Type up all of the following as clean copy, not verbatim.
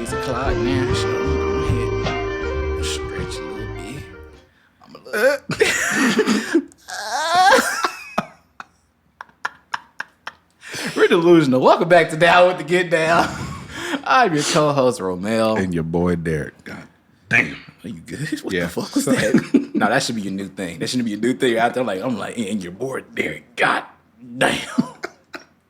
6 o'clock now. So I'm gonna hit stretch a little bit. I'm a little. We're delusional. Welcome back to Down with the Get Down. I'm your co-host Romel. And your boy Derek. God damn. Are you good? What the fuck was that? No, that should be your new thing. That shouldn't be a new thing out there. I'm like, and your boy Derek. God damn.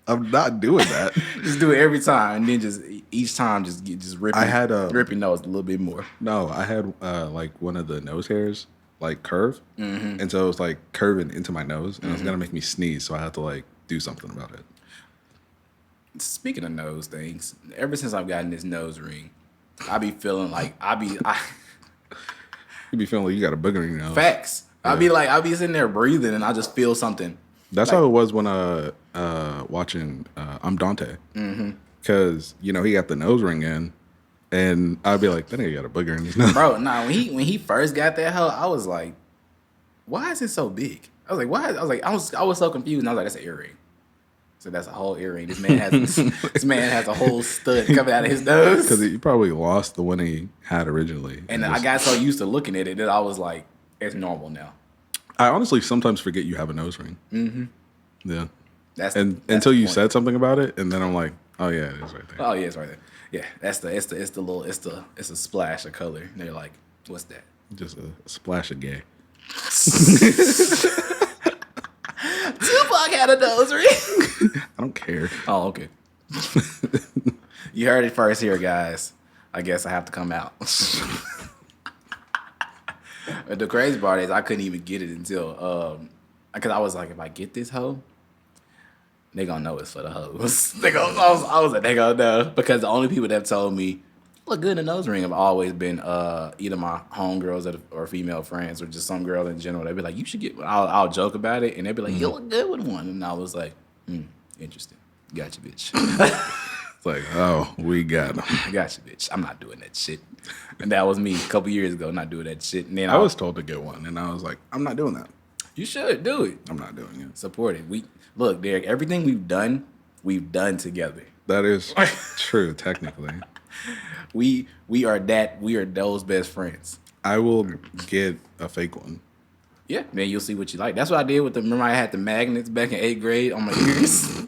I'm not doing that. Just do it every time, and then just each time just rip. I had rip your nose a little bit more. No, I had like one of the nose hairs like curve, and so it was like curving into my nose, and it was gonna make me sneeze, so I had to like do something about it. Speaking of nose things, ever since I've gotten this nose ring, I be feeling like You be feeling like you got a booger in your nose. facts. Yeah. I be sitting there breathing, and I just feel something. That's how it was when watching I'm Dante, because you know he got the nose ring in, and I'd be like, that nigga got a booger in his nose. Bro, nah, when he first got that hoe, I was like, why is it so big? I was like, why? I was so confused, and I was like, that's an earring. So that's a whole earring. This man has a whole stud coming out of his nose. Because he probably lost the one he had originally. And I got so used to looking at it that I was like, it's normal now. I honestly sometimes forget you have a nose ring. Mm-hmm. Yeah. That's until you said something about it, and then I'm like, oh yeah, it is right there. Oh yeah, it's right there. Yeah, it's a splash of color. And they're like, what's that? Just a splash of gay. Tupac had a nose ring. I don't care. Oh, okay. You heard it first here, guys. I guess I have to come out. But the crazy part is I couldn't even get it until because I was like, if I get this hoe, they gonna know it's for the hoes. I was like, they gonna know, because the only people that have told me look good in a nose ring have always been either my homegirls or female friends, or just some girl in general. They'd be like, you should get. I'll joke about it, and they'd be like, you look good with one, and I was like, interesting. Gotcha, bitch. It's like, oh, we got him. Gotcha, bitch. I'm not doing that shit. And that was me a couple years ago, not doing that shit. And then I was told to get one, and I was like, I'm not doing that. You should do it. I'm not doing it. Support it. Look, Derek, everything we've done together. That is true, technically. We are those best friends. I will get a fake one. Yeah, man, you'll see what you like. That's what I did with remember I had the magnets back in 8th grade on my ears?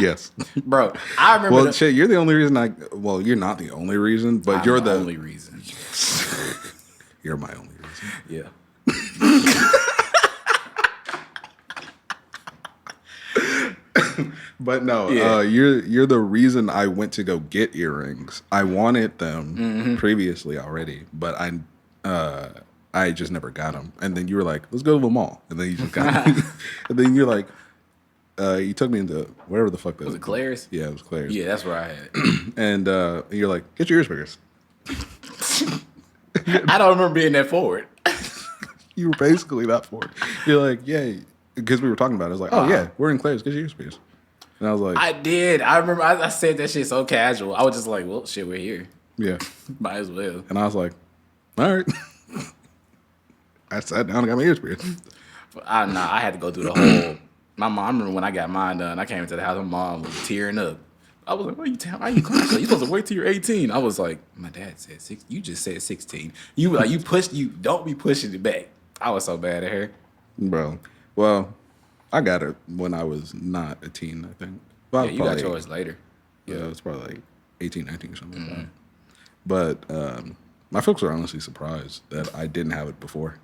Yes. Bro, I remember. Well, shit, you're the only reason well, you're not the only reason, but you're the only reason. You're my only reason. Yeah. But no, Yeah. You're the reason I went to go get earrings. I wanted them previously already, but I just never got them. And then you were like, let's go to the mall. And then you just got them. And then you're like, you took me into whatever the fuck that Was it Claire's? Yeah, it was Claire's. Yeah, that's where I had it. And you're like, get your ears pierced. I don't remember being that forward. You were basically that forward. You're like, yeah, because we were talking about it. I was like, oh yeah, we're in Claire's, get your ears pierced. And I was like, I did. I remember I said that shit so casual. I was just like, well, shit, we're here. yeah. Might as well. And I was like, all right. I sat down and got my ears pierced. I had to go through the whole. My mom, I remember when I got mine done, I came into the house, my mom was tearing up. I was like, why you crying? You supposed to wait till you're 18. I was like, my dad said 6. You just said 16. You don't be pushing it back. I was so bad at her. Bro, well, I got it when I was not a teen, I think. Well, Yeah, you got yours later. Yeah, it was probably like 18, 19 or something like that. But my folks were honestly surprised that I didn't have it before.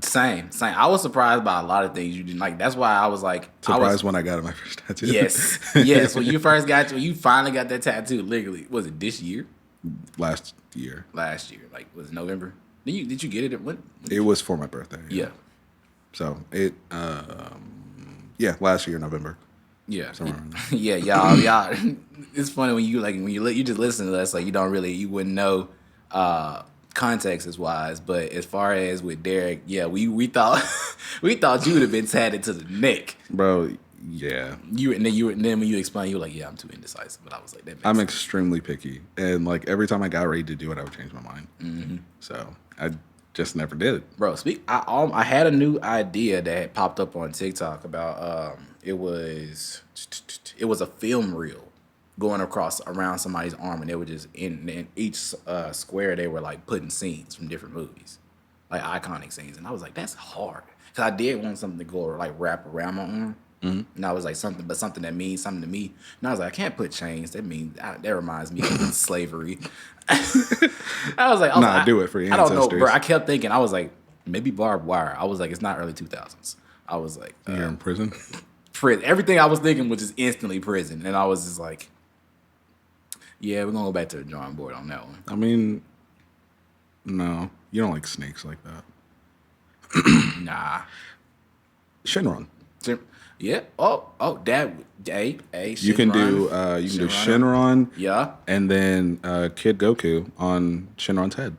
Same. I was surprised by a lot of things you didn't like. That's why I was like Surprised when I got my first tattoo. Yes. When you finally got that tattoo, literally, was it this year? Last year. Last year, like was it November? Did you get it? When? It was for my birthday. Yeah. So it, last year, November. Yeah. Somewhere around there. Yeah, y'all. It's funny when you just listen to us, like you wouldn't know context wise, but as far as with Derek, yeah, we thought you would have been tatted to the neck, Bro. Yeah. And then when you explain, you were like, yeah, I'm too indecisive. But I was like, that makes I'm sense. extremely picky, and like every time I got ready to do it, I would change my mind. Mm-hmm. So I just never did it. Bro, I had a new idea that had popped up on TikTok about it was a film reel going across around somebody's arm, and they were just in each square they were like putting scenes from different movies, like iconic scenes, and I was like, that's hard, because I did want something to go like wrap around my arm, and I was like something that means something to me, and I was like, I can't put chains. That reminds me of slavery. Nah, do it for your I don't know, ancestors. bro. I kept thinking, I was like, maybe barbed wire. I was like, it's not early 2000s. I was like, You're in prison. prison. Everything I was thinking was just instantly prison, and I was just like, yeah, we're gonna go back to the drawing board on that one. I mean, no, you don't like snakes like that. Nah. Shinron. Yeah. Oh, Dad. Hey. You can do Shinron. Yeah. And then Kid Goku on Shinron's head.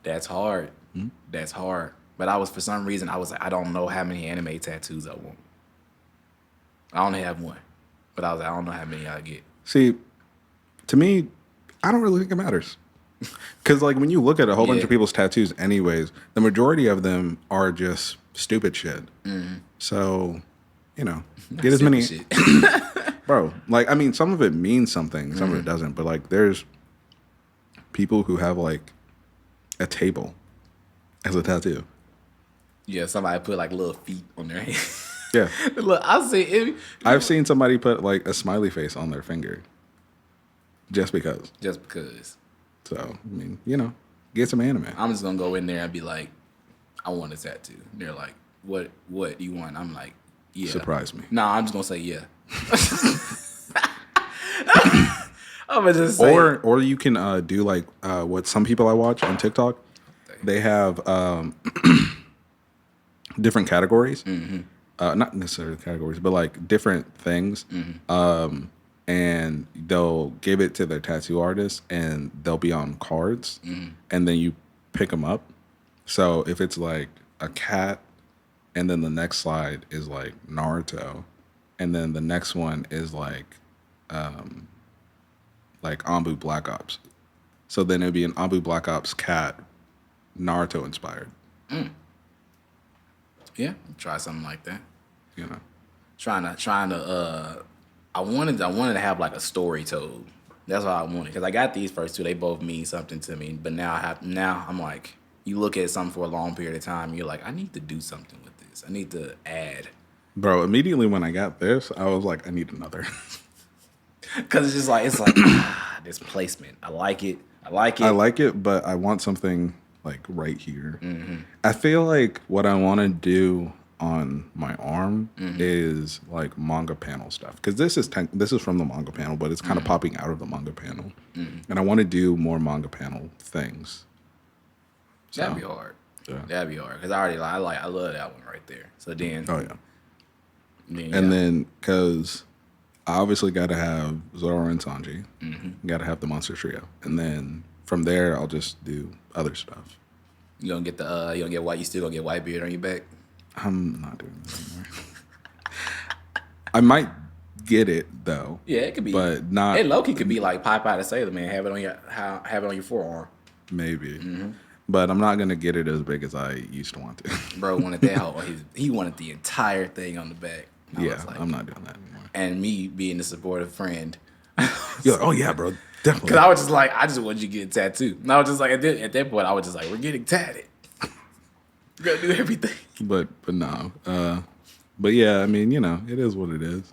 That's hard. That's hard. But for some reason, I was like, I don't know how many anime tattoos I want. I only have one, but I was like, I don't know how many I get. See, to me, I don't really think it matters. Because, like, when you look at a whole bunch of people's tattoos anyways, the majority of them are just stupid shit. So, you know, get as many... Shit. Bro, like, I mean, some of it means something, some of it doesn't. But, like, there's people who have, like, a table as a tattoo. Yeah, somebody put like little feet on their hand. Yeah. Look, I see it. I've seen somebody put, like, a smiley face on their finger. Just because. Just because. So, I mean, you know, get some anime. I'm just gonna go in there and be like, I want a tattoo. They're like, what do you want? I'm like, yeah. Surprise me. Nah, I'm just gonna say yeah. I'm gonna just say Or you can do like what some people I watch on TikTok. They have different categories. Not necessarily categories, but like different things. And they'll give it to their tattoo artist, and they'll be on cards, and then you pick them up. So if it's like a cat, and then the next slide is like Naruto, and then the next one is like Anbu Black Ops. So then it'd be an Anbu Black Ops cat, Naruto inspired. yeah, try something like that. You know, Trying to. I wanted to have like a story told. That's what I wanted, because I got these first two. They both mean something to me. But now I'm like, you look at something for a long period of time, you're like, I need to do something with this. I need to add. bro. Immediately when I got this, I was like, I need another. Because it's like this placement. I like it. I like it, but I want something like right here. I feel like what I want to do on my arm is like manga panel stuff, because this is from the manga panel, but it's kind of popping out of the manga panel, and I want to do more manga panel things. So, That'd be hard. Yeah. That'd be hard, because I love that one right there. So then, and then because I obviously got to have Zoro and Sanji, got to have the Monster Trio, and then from there I'll just do other stuff. you still gonna get Whitebeard on your back. I'm not doing that anymore. I might get it though. Yeah, it could be, but not. It low-key could be like Popeye the Sailor Man. Have it on your forearm. Maybe, but I'm not gonna get it as big as I used to want to. Bro wanted that whole. He wanted the entire thing on the back. I was like, I'm not doing that anymore. And me being the supportive friend. You're like, oh yeah, bro, definitely. Because I was just like, I just want you to get a tattoo. And I was just like, at that point, I was just like, we're getting tatted. We're gonna do everything. But no. But yeah, I mean, you know, it is what it is.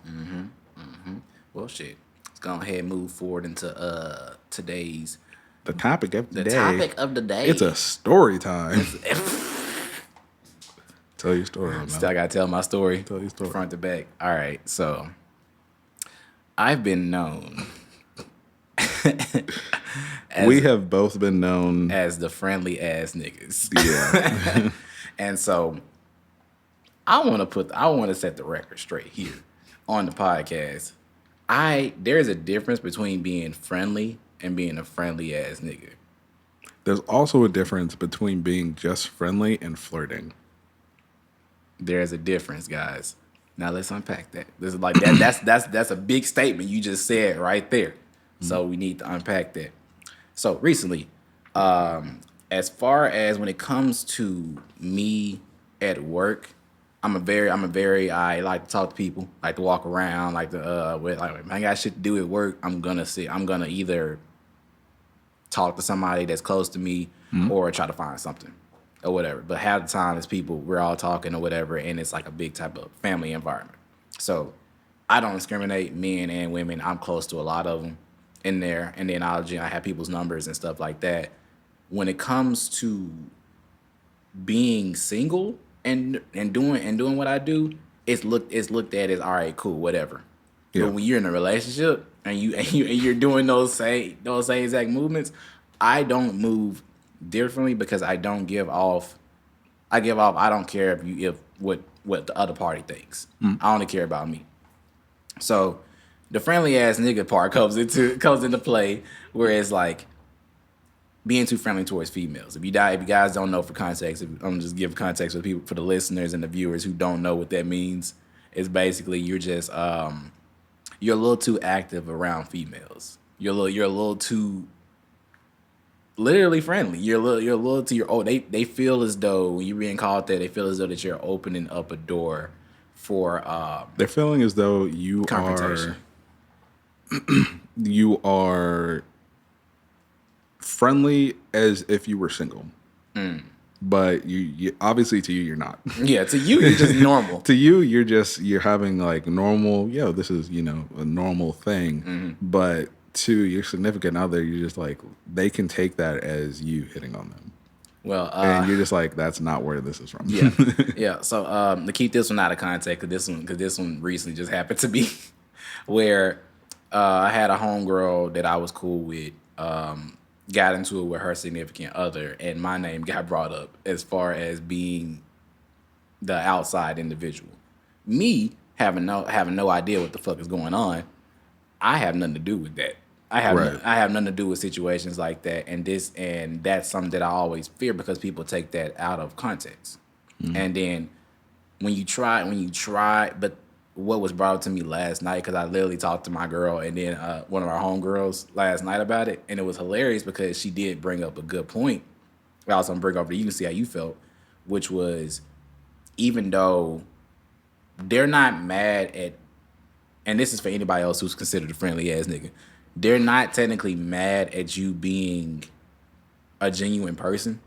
Well, shit. Let's go ahead and move forward into today's The topic of the day. topic of the day. It's a story time. Tell your story. Man. Still, I gotta tell my story. Tell your story. Front to back. All right. So, I've been known. We have both been known as the friendly ass niggas. Yeah. And so I want to set the record straight here on the podcast. There's a difference between being friendly and being a friendly ass nigga. There's also a difference between being just friendly and flirting. There's a difference, guys. Now let's unpack that. This is like that. That's a big statement you just said right there. So we need to unpack that. So recently, as far as when it comes to me at work, I like to talk to people, like to walk around, like to with like when I got shit to do at work. I'm gonna either talk to somebody that's close to me or try to find something or whatever. But half the time it's people we're all talking or whatever, and it's like a big type of family environment. So I don't discriminate men and women. I'm close to a lot of them in there, and then I have people's numbers and stuff like that. When it comes to being single and doing what I do, it's looked at as all right, cool, whatever. Yeah. But when you're in a relationship and you're doing those same exact movements, I don't move differently because I don't give off. I give off. I don't care if what the other party thinks. I only care about me. So the friendly ass nigga part comes into play where it's like being too friendly towards females. If you guys don't know, for context, I'm gonna just give context for people, for the listeners and the viewers who don't know what that means. It's basically you're just you're a little too active around females. You're a little too literally friendly. You're a little too they feel as though when you're being called that, they feel as though that you're opening up a door for They're feeling as though confrontation. you are friendly as if you were single. But you obviously, to you, you're not. Yeah, to you, you're just normal. To you, you're having like normal, this is, a normal thing. But to your significant other, you're just like, they can take that as you hitting on them. Well, And you're just like, that's not where this is from. yeah, yeah. So to keep this one out of context, because this one recently just happened to be where I had a homegirl that I was cool with. Got into it with her significant other, and my name got brought up as far as being the outside individual. Me having no idea what the fuck is going on, I have nothing to do with that. I have nothing to do with situations like that, and that's something that I always fear because people take that out of context. And then when you try, but what was brought up to me last night, because I literally talked to my girl and then one of our homegirls last night about it, and it was hilarious because she did bring up a good point. I was gonna bring up to you and see how you felt, which was, even though they're not mad at, and this is for anybody else who's considered a friendly ass nigga, they're not technically mad at you being a genuine person.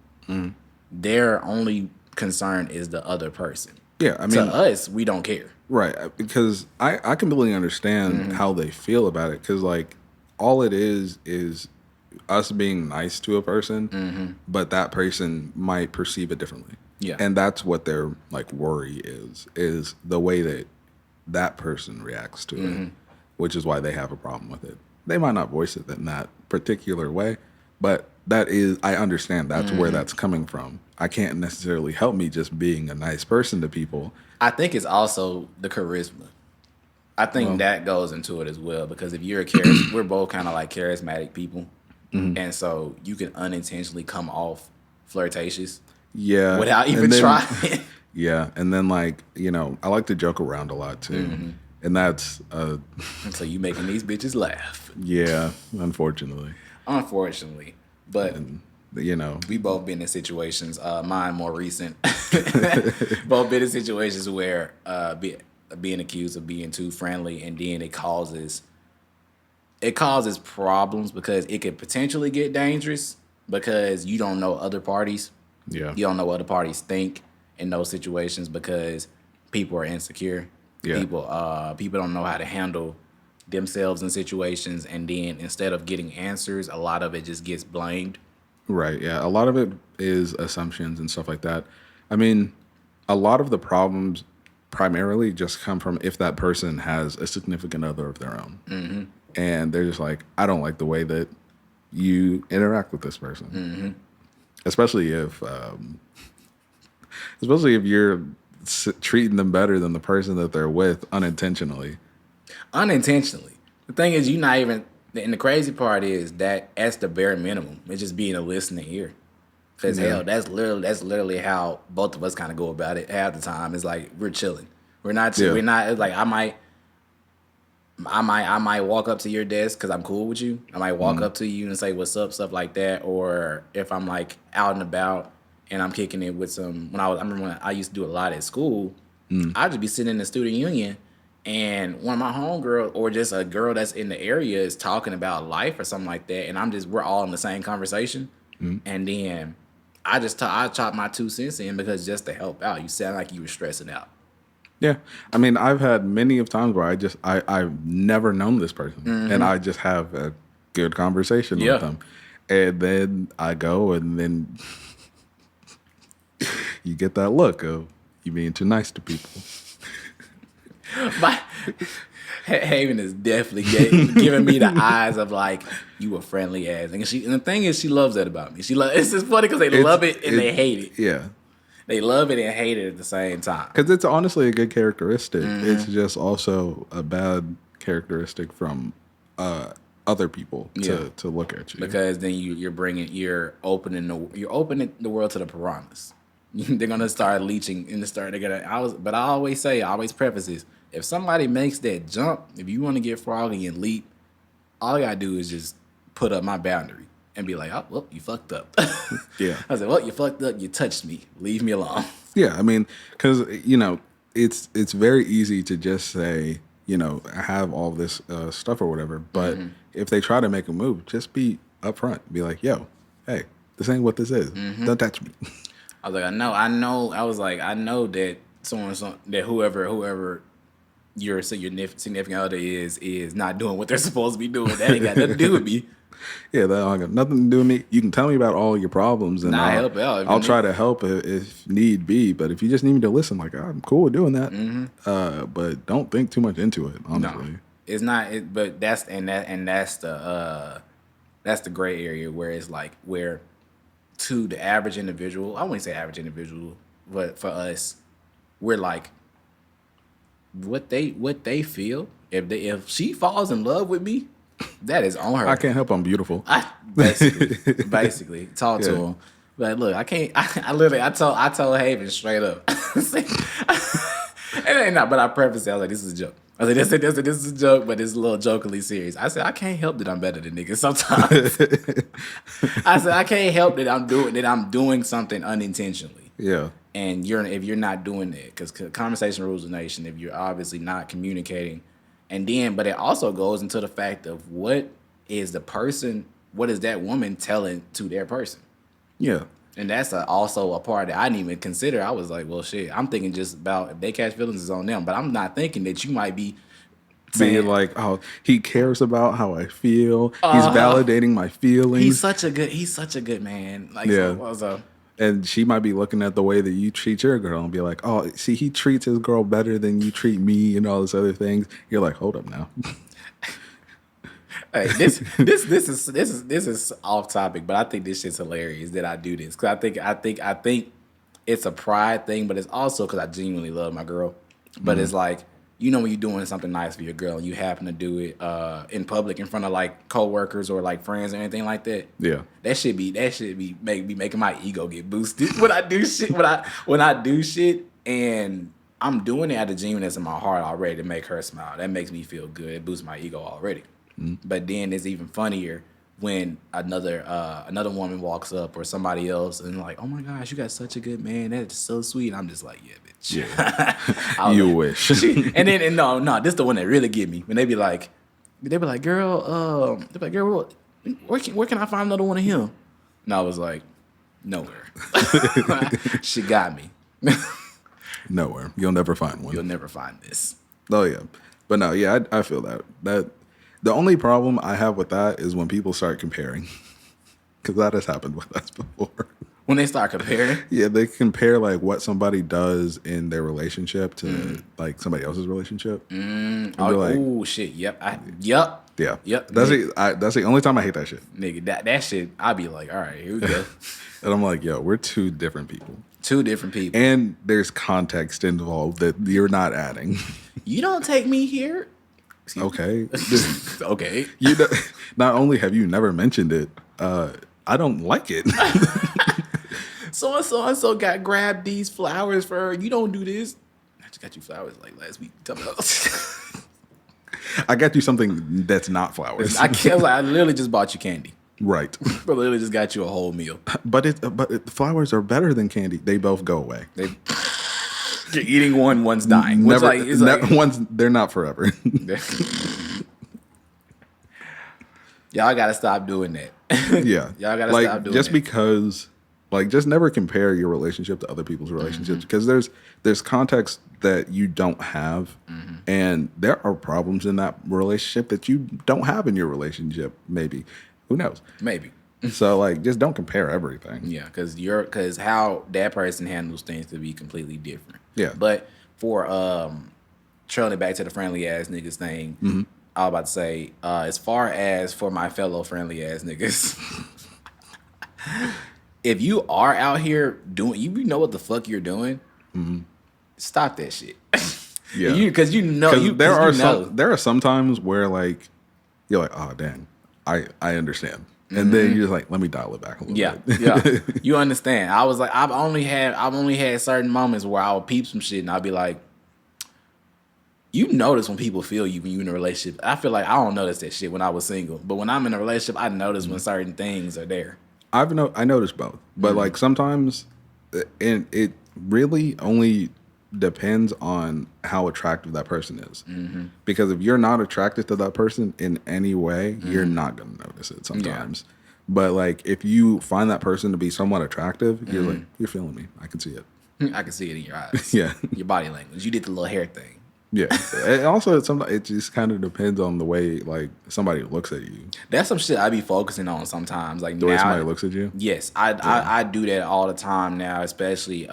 Their only concern is the other person. Yeah, I mean, to us, we don't care. Right, because I completely understand how they feel about it, because like all it is us being nice to a person, but that person might perceive it differently. Yeah. And that's what their like worry is the way that that person reacts to it, which is why they have a problem with it. They might not voice it in that particular way, but I understand that's where that's coming from. I can't necessarily help me just being a nice person to people. I think it's also the charisma. I think that goes into it as well, because if you're we're both kind of like charismatic people, and so you can unintentionally come off flirtatious, without even trying. Yeah, and then like I like to joke around a lot too, and that's so you making these bitches laugh. Yeah, unfortunately. But we both been in situations. Mine more recent. Both been in situations where being accused of being too friendly, and then it causes problems because it could potentially get dangerous because you don't know other parties. Yeah, you don't know what other parties think in those situations because people are insecure. Yeah, people don't know how to handle themselves in situations, and then instead of getting answers, a lot of it just gets blamed. Right, yeah. A lot of it is assumptions and stuff like that. I mean, a lot of the problems primarily just come from if that person has a significant other of their own. And they're just like, I don't like the way that you interact with this person. Especially if you're treating them better than the person that they're with unintentionally. The thing is, you're not even, and the crazy part is that's the bare minimum. It's just being a listening ear. Because hell, that's literally how both of us kind of go about it half the time. It's like we're chilling. We're not. It's like I might walk up to your desk because I'm cool with you. I might walk up to you and say what's up, stuff like that. Or if I'm like out and about and I'm kicking it with some. I remember when I used to do a lot at school. I'd just be sitting in the student union, and one of my homegirls or just a girl that's in the area is talking about life or something like that, and we're all in the same conversation, and then I chop my 2 cents in because just to help out. You sound like you were stressing out. Yeah. I mean, I've had many of times where I've never known this person and I just have a good conversation with them. And then I go and then you get that look of you being too nice to people. Haven is definitely giving me the eyes of like, you a friendly ass. And the thing is, she loves that about me. It's just funny because they love it and they hate it. Yeah. They love it and hate it at the same time. Because it's honestly a good characteristic. It's just also a bad characteristic from other people to look at you. Because then you're opening the world to the piranhas. They're gonna start leeching in the start. But I always preface this: if somebody makes that jump, if you want to get froggy and leap, all I gotta do is just put up my boundary and be like, oh, well, you fucked up. Yeah. I said, well, you fucked up. You touched me. Leave me alone. Yeah, I mean, because it's very easy to just say, I have all this stuff or whatever. But if they try to make a move, just be upfront. Be like, yo, hey, this ain't what this is. Don't touch me. I was like, I know. I was like, I know that that whoever your significant other is not doing what they're supposed to be doing. That ain't got nothing to do with me. Yeah, that don't got nothing to do with me. You can tell me about all your problems, and help out. I'll try to help if need be. But if you just need me to listen, like I'm cool with doing that. But don't think too much into it. Honestly, no, it's not. But that's the gray area where it's like where to the average individual. I wouldn't say average individual, but for us, we're like what they feel. If she falls in love with me, that is on her. I can't help I'm beautiful. Basically, talk to him. But look, I can't. I told Haven straight up. It ain't not. But I prefaced it. I was like, this is a joke. I was like, this is a joke, but it's a little jokingly serious. I said, I can't help that I'm better than niggas sometimes. I said, I can't help that I'm doing something unintentionally. Yeah. And if you're not doing that, because conversation rules the nation. If you're obviously not communicating. But it also goes into the fact of what is that woman telling to their person? Yeah. And that's also a part that I didn't even consider. I was like, well, shit, I'm thinking just about if they catch feelings is on them. But I'm not thinking that you might be being like, oh, he cares about how I feel. He's validating my feelings. He's such a good man. Like, yeah. And she might be looking at the way that you treat your girl and be like, oh, see, he treats his girl better than you treat me and all these other things. You're like, hold up now. Hey, this is off topic, but I think this shit's hilarious that I do this because I think it's a pride thing, but it's also because I genuinely love my girl. But it's like, when you're doing something nice for your girl and you happen to do it in public in front of like coworkers or like friends or anything like that. Yeah, that should be making my ego get boosted when I do shit. When I do shit and I'm doing it out of genuineness in my heart already to make her smile. That makes me feel good. It boosts my ego already. But then it's even funnier when another woman walks up or somebody else and like, oh my gosh, you got such a good man. That's so sweet. I'm just like, yeah, bitch. Yeah. You wish. And then no, this is the one that really get me when they be like, girl, where can I find another one of him? And I was like, nowhere. She got me. Nowhere. You'll never find one. You'll never find this. Oh yeah, but no, yeah, I feel that. The only problem I have with that is when people start comparing, because that has happened with us before. When they start comparing? Yeah, they compare like what somebody does in their relationship to like somebody else's relationship. Oh shit! Yep. Yep. Yeah. Yep. That's the only time I hate that shit. Nigga, that shit. I'd be like, all right, here we go. And I'm like, yo, we're two different people. Two different people. And there's context involved that you're not adding. You don't take me here. Okay. Okay. Not only have you never mentioned it, I don't like it. So got grabbed these flowers for her. You don't do this. I just got you flowers like last week. I got you something that's not flowers. I literally just bought you candy. Right. I literally just got you a whole meal. But flowers are better than candy. They both go away. You're eating one, one's dying. Which, Never, like, it's like, they're not forever. y'all gotta stop doing that. Yeah. Y'all gotta like, stop doing just that. because, like, just never compare your relationship to other people's relationships because there's context that you don't have, and there are problems in that relationship that you don't have in your relationship. Maybe, who knows? Maybe. So, like, just don't compare everything. Yeah, because how that person handles things to be completely different. Yeah. But for trailing it back to the friendly ass niggas thing, I was about to say, as far as for my fellow friendly ass niggas, if you are out here doing, you know what the fuck you're doing, stop that shit. Yeah. Because there are some times where, like, you're like, oh dang, I understand. And then you're just like, let me dial it back a little bit. Yeah. You understand. I was like, I've only had certain moments where I would peep some shit and I'll be like, you notice when people feel you when you're in a relationship. I feel like I don't notice that shit when I was single. But when I'm in a relationship, I notice when certain things are there. I noticed both. But like sometimes and it really only depends on how attractive that person is. Because if you're not attracted to that person in any way, you're not going to notice it sometimes. Yeah. But like if you find that person to be somewhat attractive, you're like, you're feeling me. I can see it. I can see it in your eyes. Yeah. Your body language. You did the little hair thing. Yeah. And also, sometimes it just kind of depends on the way like somebody looks at you. That's some shit I be focusing on sometimes. Like the way somebody looks at you? Yes. I do that all the time now, especially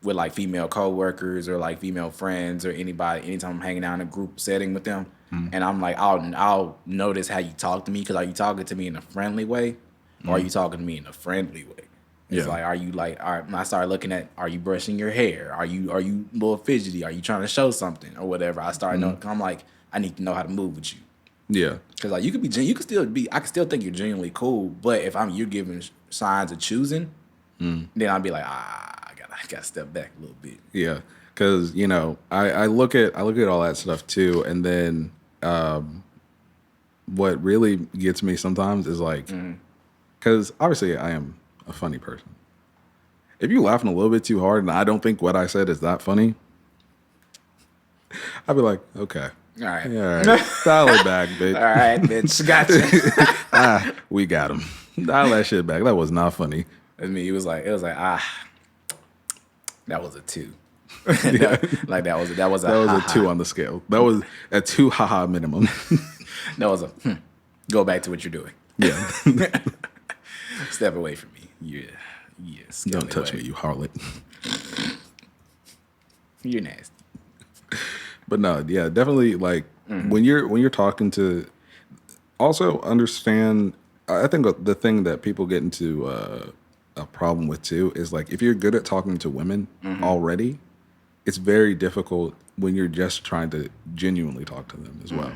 with like female coworkers or like female friends or anybody. Anytime I'm hanging out in a group setting with them, and I'm like, I'll notice how you talk to me, because are you talking to me in a friendly way, or are you talking to me in a friendly way? It's like, are you like, all right, when I start looking at, are you brushing your hair? Are you a little fidgety? Are you trying to show something or whatever? I start knowing. I'm like, I need to know how to move with you. Yeah. Because like you could be, I can still think you're genuinely cool, but if you're giving signs of choosing, then I'll be like, I gotta step back a little bit. Yeah, because I look at all that stuff too, and then what really gets me sometimes is like, because obviously I am a funny person. If you're laughing a little bit too hard and I don't think what I said is that funny, I'd be like, okay. All right. Dial it back, bitch. All right, bitch. Gotcha. We got him. Dial that shit back. That was not funny. I mean, it was like, that was a 2. Like that was a 2 on the scale. That was a 2 haha minimum. That was a go back to what you're doing. Yeah. Step away from me. Yes. Don't touch me, you harlot. You're nasty. But no, yeah, definitely like when you're talking to, also understand, I think the thing that people get into a problem with too is like if you're good at talking to women already, it's very difficult when you're just trying to genuinely talk to them as well.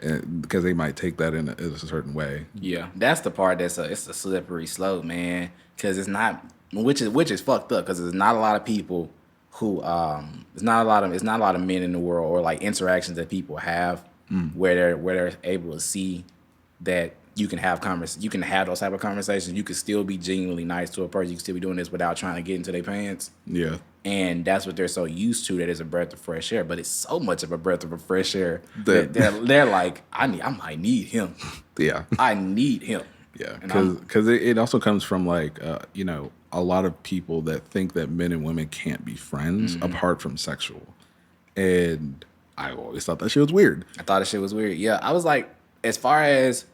And because they might take that in a certain way. Yeah, that's the part it's a slippery slope, man. Because it's not, which is fucked up. Because there's not a lot of people who it's not a lot of men in the world, or like interactions that people have where they're able to see that you can have those type of conversations. You can still be genuinely nice to a person. You can still be doing this without trying to get into their pants. Yeah. And that's what they're so used to, that it's a breath of fresh air. But it's so much of a breath of fresh air that they're like, I might need him. Yeah. I need him. Yeah. Because it also comes from like, a lot of people that think that men and women can't be friends apart from sexual. And I always thought that shit was weird. I thought that shit was weird. Yeah. I was like, as far as,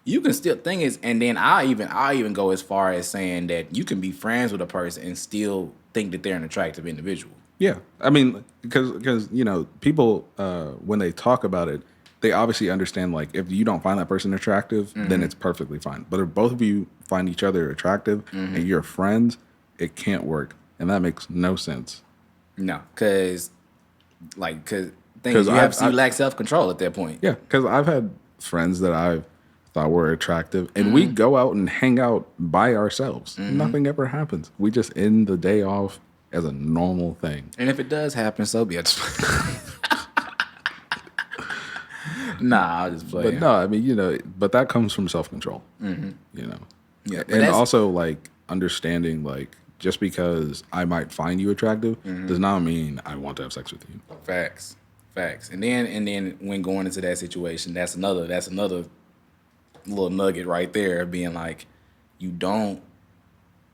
you can still, thing is, and then I'll even go as far as saying that you can be friends with a person and still think that they're an attractive individual. Yeah, I mean, because people when they talk about it, they obviously understand like if you don't find that person attractive, then it's perfectly fine. But if both of you find each other attractive and you're friends, it can't work, and that makes no sense. No, because you lack self-control at that point. Yeah, because I've had friends that I've thought were attractive, and we go out and hang out by ourselves. Nothing ever happens. We just end the day off as a normal thing. And if it does happen, so be it. Nah, I'll just play. But no, I mean, but that comes from self-control. Yeah, and also like understanding like just because I might find you attractive does not mean I want to have sex with you. Facts. And then when going into that situation, that's another little nugget right there of being like, you don't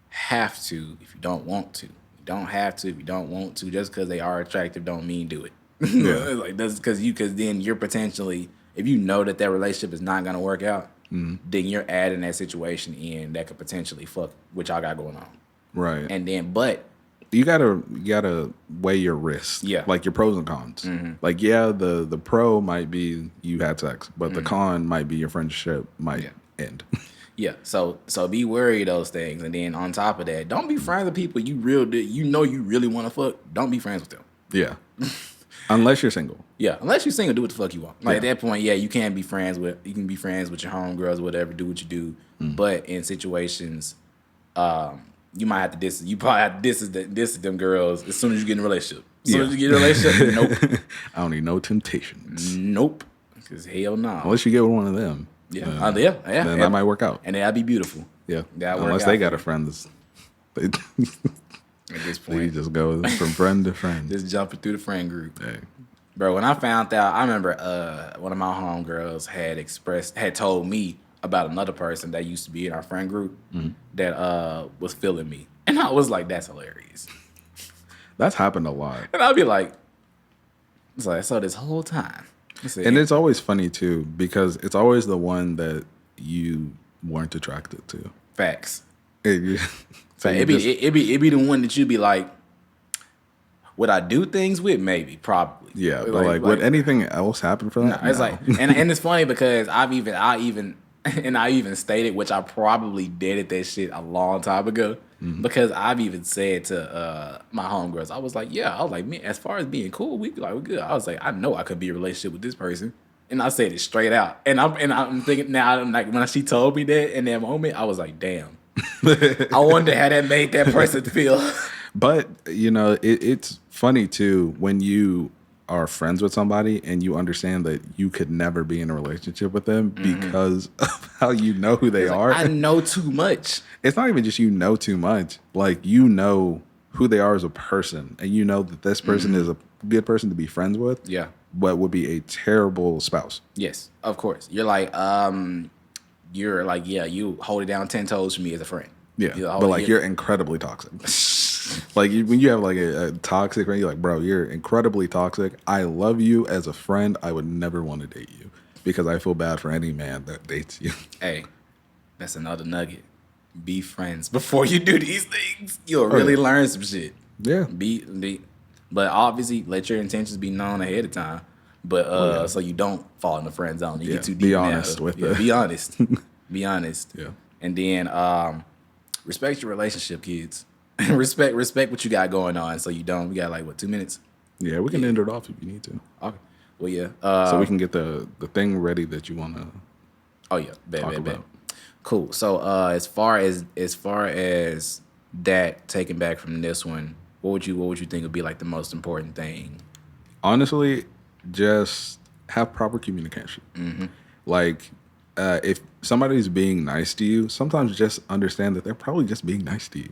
have to if you don't want to. You don't have to if you don't want to. Just because they are attractive don't mean do it. Yeah. Like that's because then you're potentially, if you know that relationship is not gonna work out, then you're adding that situation in that could potentially fuck what y'all got going on. Right. And then, but you gotta weigh your risks. Yeah. Like your pros and cons. Like, yeah, the pro might be you had sex, but the con might be your friendship might end. Yeah, so be wary of those things, and then on top of that, don't be friends with people you really want to fuck. Don't be friends with them. Yeah. Unless you're single. Yeah, unless you're single, do what the fuck you want. Like Yeah. at that point, yeah, you can be friends with your homegirls, whatever, do what you do. But in situations, you might have to diss. You probably have to diss them girls as soon as you get in a relationship. As soon as you get in a relationship, nope. I don't need no temptations. Nope. Because hell no. Unless you get with one of them. Yeah. Then that might work out. And that'd be beautiful. Yeah. That'd work Unless out they for got you. a friend that's they, At this they point, just go from friend to friend. just jumping through the friend group. Hey. Bro, when I found out, I remember one of my homegirls had told me about another person that used to be in our friend group that was feeling me. And I was like, that's hilarious. That's happened a lot. And I'd be like, it's like, so this whole time. And it's always funny too, because it's always the one that you weren't attracted to. Facts. So It'd be the one that you'd be like, would I do things with? Maybe, probably. yeah, but like would anything else happen for that? No, it's like, and it's funny because I even stated, which I probably did that shit a long time ago, because I've even said to my homegirls, I was like, man, as far as being cool, we're good. I was like, I know I could be in a relationship with this person, and I said it straight out. And I'm thinking now, I'm like, when she told me that in that moment, I was like, damn, I wonder how that made that person feel. But it's funny too when you are friends with somebody and you understand that you could never be in a relationship with them because of how you know who they are. I know too much. It's not even just you know too much. Like, you know who they are as a person, and you know that this person is a good person to be friends with. Yeah. But would be a terrible spouse. Yes, of course. You're like, you hold it down 10 toes for me as a friend. Yeah, but like you're incredibly toxic. Like when you have like a toxic friend, you're like, bro, you're incredibly toxic. I love you as a friend. I would never want to date you because I feel bad for any man that dates you. Hey, that's another nugget. Be friends before you do these things. You'll really learn some shit. Yeah. But obviously, let your intentions be known ahead of time. But so you don't fall in the friend zone. You get too deep. Be honest with it. Be honest. Be honest. Yeah. And then respect your relationship, kids. respect what you got going on. So you don't. We got like what, 2 minutes? Yeah, we can end it off if you need to. Okay. Well, yeah. So we can get the thing ready that you want to. Oh yeah, bet. about. Cool. So as far as that, taken back from this one, what would you think would be like the most important thing? Honestly, just have proper communication. Like, if somebody's being nice to you, sometimes just understand that they're probably just being nice to you.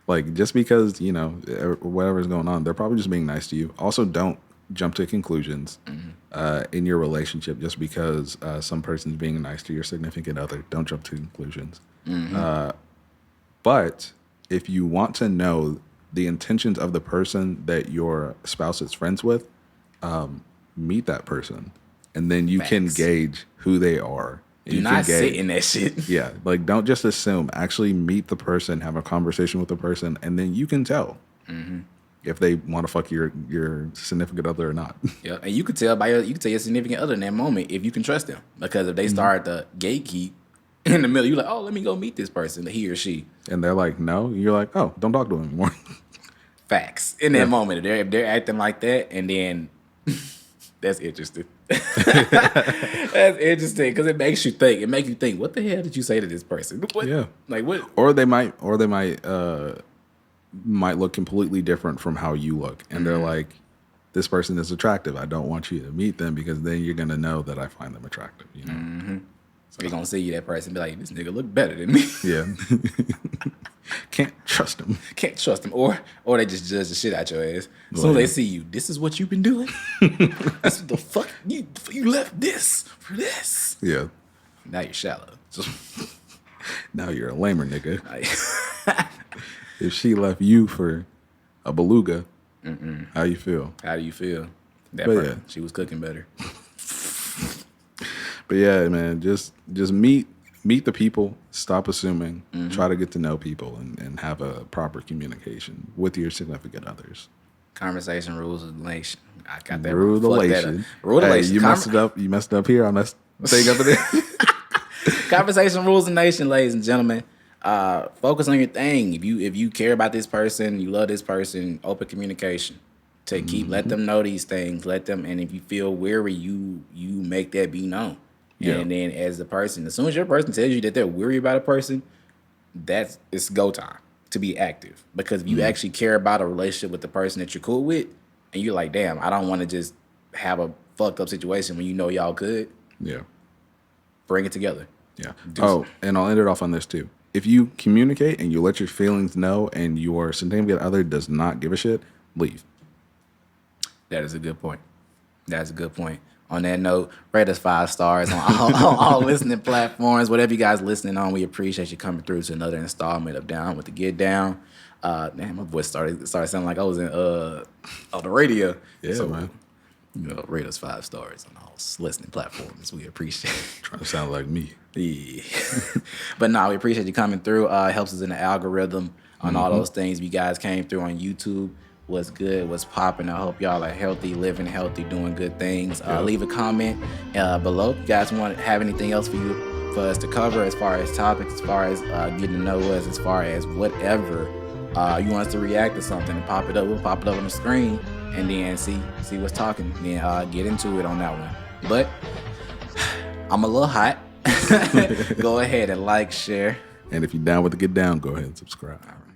Like, just because, whatever's going on, they're probably just being nice to you. Also, don't jump to conclusions in your relationship just because some person's being nice to your significant other. Don't jump to conclusions. But if you want to know the intentions of the person that your spouse is friends with, meet that person. And then you can gauge who they are. Do not sit in that shit. Yeah, like don't just assume. Actually meet the person, have a conversation with the person, and then you can tell if they want to fuck your significant other or not. Yeah, and you could tell your significant other in that moment if you can trust them, because if they start to gatekeep in the middle, you're like, oh, let me go meet this person, he or she, and they're like, no, you're like, oh, don't talk to him anymore. Facts. In that moment, if they're acting like that, and then that's interesting. That's interesting because it makes you think. It makes you think. What the hell did you say to this person? What? Yeah. Like what? Or they might look completely different from how you look, and they're like, this person is attractive. I don't want you to meet them because then you're gonna know that I find them attractive. You're gonna see that person and be like, this nigga look better than me. Yeah. Can't trust him. Can't trust him. Or they just judge the shit out your ass. As soon as they see you, this is what you've been doing. This is the fuck you left this for this. Yeah. Now you're shallow. Now you're a lamer nigga. Like, If she left you for a beluga, how you feel? how do you feel? That But person, yeah. she was cooking better. But yeah, man, just meet the people, stop assuming, try to get to know people, and have a proper communication with your significant others. Conversation rules of the nation. I got that. Rule the Fuck that relation. up. Rule the Hey, relation. you messed it up. You messed it up here. I messed thing up there. Conversation rules the nation, ladies and gentlemen. Focus on your thing. If you care about this person, you love this person, open communication. Let them know these things. Let them, and if you feel weary, you make that be known. Yeah. And then as the person, as soon as your person tells you that they're weary about a person, it's go time to be active. Because if you actually care about a relationship with the person that you're cool with, and you're like, damn, I don't want to just have a fucked up situation when you know y'all could, Yeah. bring it together. Yeah. Do And I'll end it off on this too. If you communicate and you let your feelings know and your significant other does not give a shit, leave. That is a good point. That's a good point. On that note, rate us 5 stars on all listening platforms. Whatever you guys listening on, we appreciate you coming through to another installment of Down with the Get Down. Man, my voice started sounding like I was in on the radio. Yeah, So, man. Rate us 5 stars on all listening platforms. We appreciate it. Trying to sound like me. Yeah. But no, we appreciate you coming through. It helps us in the algorithm on all those things. You guys came through on YouTube. What's good? What's popping? I hope y'all are healthy, living healthy, doing good things. Leave a comment below. If you guys have anything else for us to cover as far as topics, as far as getting to know us, as far as whatever you want us to react to something and pop it up. We'll pop it up on the screen and then see what's talking. Then get into it on that one. But I'm a little hot. Go ahead and like, share. And if you're down with the Get Down, go ahead and subscribe. All right.